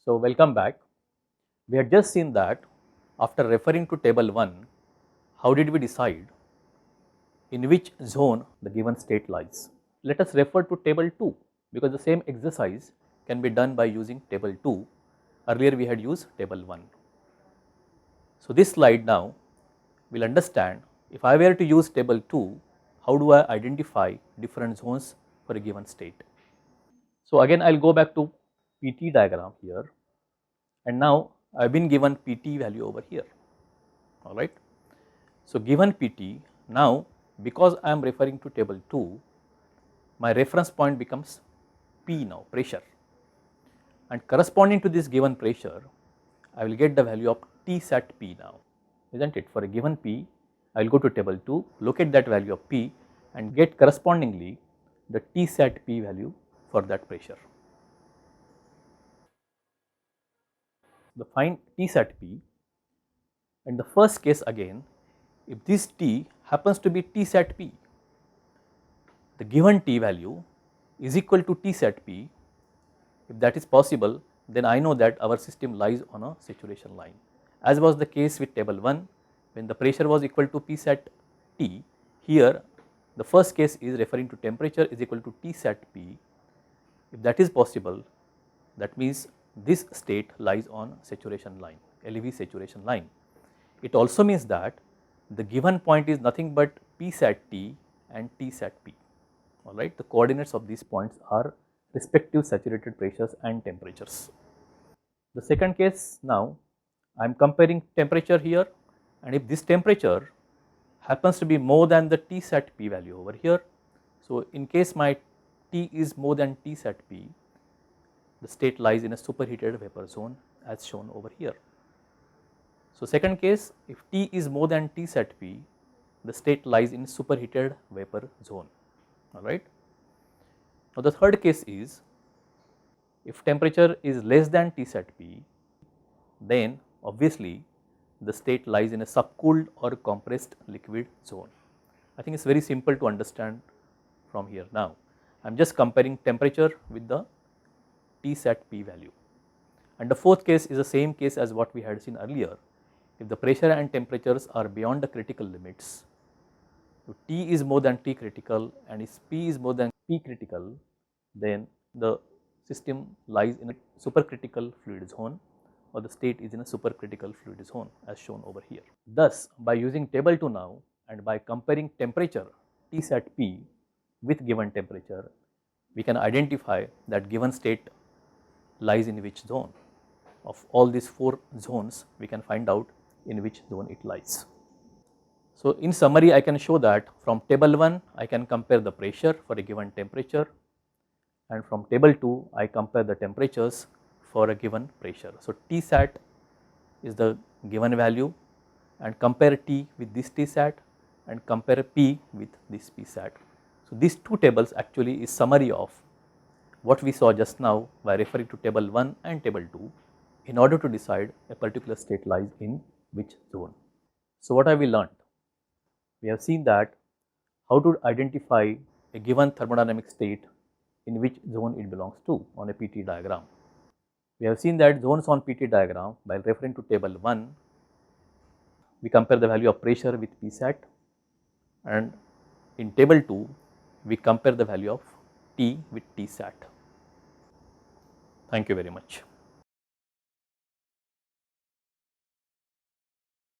So, welcome back. We had just seen that after referring to table 1, how did we decide in which zone the given state lies. Let us refer to table 2 because the same exercise can be done by using table 2. Earlier we had used table 1. So, this slide now will understand if I were to use table 2, how do I identify different zones for a given state. So, again I will go back to PT diagram here, and now I have been given PT value over here, alright. So, given PT, now because I am referring to table 2, my reference point becomes P now, pressure, and corresponding to this given pressure, I will get the value of T sat P now, is not it. For a given P, I will go to table 2, locate that value of P and get correspondingly the T sat P value for that pressure. The find T sat P, and the first case again, if this T happens to be T sat P, the given T value is equal to T sat P. If that is possible, then I know that our system lies on a saturation line. As was the case with table 1, when the pressure was equal to P sat T, here the first case is referring to temperature is equal to T sat P. If that is possible, that means this state lies on saturation line, LV saturation line. It also means that the given point is nothing but P sat T and T sat P, alright. The coordinates of these points are respective saturated pressures and temperatures. The second case, now I am comparing temperature here, and if this temperature happens to be more than the T sat P value over here. So, in case my T is more than T sat P, the state lies in a superheated vapor zone as shown over here. So, second case, if T is more than T sat P, the state lies in superheated vapor zone, alright. Now, the third case is if temperature is less than T sat P, then obviously the state lies in a subcooled or compressed liquid zone. I think it is very simple to understand from here now. I am just comparing temperature with the T sat P value. And the fourth case is the same case as what we had seen earlier. If the pressure and temperatures are beyond the critical limits, if T is more than T critical and if P is more than P critical, then the system lies in a supercritical fluid zone, or the state is in a supercritical fluid zone as shown over here. Thus, by using table 2 now and by comparing temperature T sat P with given temperature, we can identify that given state lies in which zone. Of all these 4 zones, we can find out in which zone it lies. So, in summary, I can show that from table 1 I can compare the pressure for a given temperature, and from table 2 I compare the temperatures for a given pressure. So, T sat is the given value, and compare T with this T sat and compare P with this P sat. So, these 2 tables actually is summary of what we saw just now by referring to table 1 and table 2 in order to decide a particular state lies in which zone. So, what have we learned? We have seen that how to identify a given thermodynamic state in which zone it belongs to on a PT diagram. We have seen that zones on PT diagram by referring to table 1, we compare the value of pressure with P sat, and in table 2 we compare the value of T with T sat. Thank you very much.